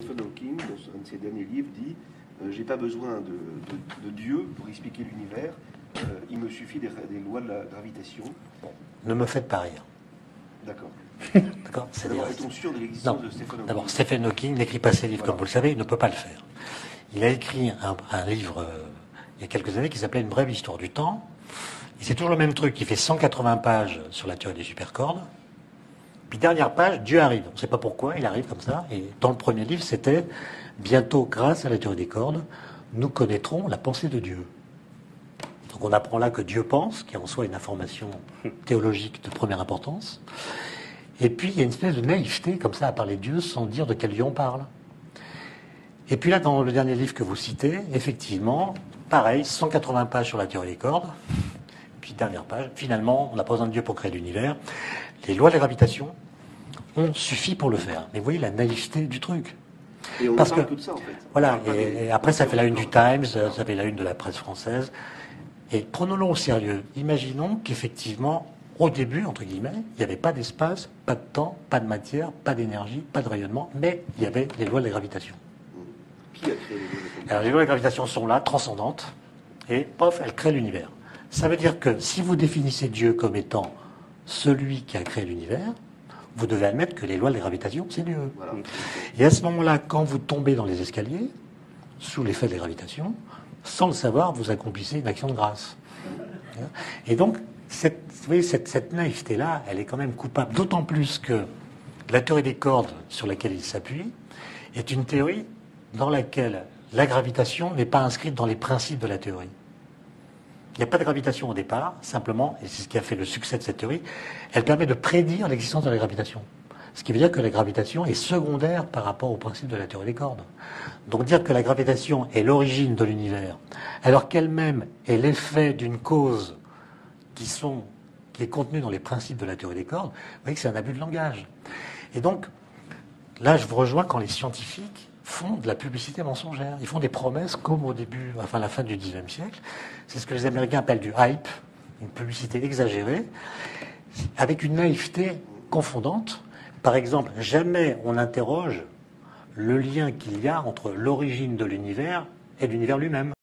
Stephen Hawking, dans un de ses derniers livres, dit j'ai pas besoin de Dieu pour expliquer l'univers, il me suffit des lois de la gravitation. Bon, ne me faites pas rire. D'accord. D'accord. Est-on sûr de l'existence de Stephen Hawking? D'abord, Stephen Hawking n'écrit pas ses livres, comme vous le savez, il ne peut pas le faire. Il a écrit un livre il y a quelques années qui s'appelait Une brève histoire du temps. Et c'est toujours le même truc, il fait 180 pages sur la théorie des supercordes. Puis dernière page, Dieu arrive. On ne sait pas pourquoi, il arrive comme ça. Et dans le premier livre, c'était « Bientôt, grâce à la théorie des cordes, nous connaîtrons la pensée de Dieu ». Donc on apprend là que Dieu pense, qui est en soi une information théologique de première importance. Et puis il y a une espèce de naïveté comme ça à parler de Dieu sans dire de quel Dieu on parle. Et puis là, dans le dernier livre que vous citez, effectivement, pareil, 180 pages sur la théorie des cordes. Puis dernière page, finalement, on n'a pas besoin de Dieu pour créer l'univers. Les lois de la gravitation ont suffi pour le faire. Mais vous voyez la naïveté du truc. Et on ne parle que de ça, en fait. Voilà, et après ça fait la une du Times, ça fait la une de la presse française. Et prenons-le au sérieux. Imaginons qu'effectivement, au début, entre guillemets, il n'y avait pas d'espace, pas de temps, pas de matière, pas d'énergie, pas de rayonnement, mais il y avait les lois de la gravitation. Qui a créé les lois de la gravitation? Alors les lois de la gravitation sont là, transcendantes, et pof, elles créent l'univers. Ça veut dire que si vous définissez Dieu comme étant celui qui a créé l'univers, vous devez admettre que les lois de la gravitation, c'est Dieu. Voilà. Et à ce moment-là, quand vous tombez dans les escaliers, sous l'effet de la gravitation, sans le savoir, vous accomplissez une action de grâce. Et donc, vous voyez, cette naïveté-là, elle est quand même coupable, d'autant plus que la théorie des cordes sur laquelle il s'appuie est une théorie dans laquelle la gravitation n'est pas inscrite dans les principes de la théorie. Il n'y a pas de gravitation au départ, simplement, et c'est ce qui a fait le succès de cette théorie, elle permet de prédire l'existence de la gravitation. Ce qui veut dire que la gravitation est secondaire par rapport au principe de la théorie des cordes. Donc dire que la gravitation est l'origine de l'univers, alors qu'elle-même est l'effet d'une cause qui est contenue dans les principes de la théorie des cordes, vous voyez que c'est un abus de langage. Et donc, là, je vous rejoins quand les scientifiques font de la publicité mensongère. Ils font des promesses comme au début, enfin la fin du XIXe siècle. C'est ce que les Américains appellent du hype, une publicité exagérée, avec une naïveté confondante. Par exemple, jamais on interroge le lien qu'il y a entre l'origine de l'univers et l'univers lui-même.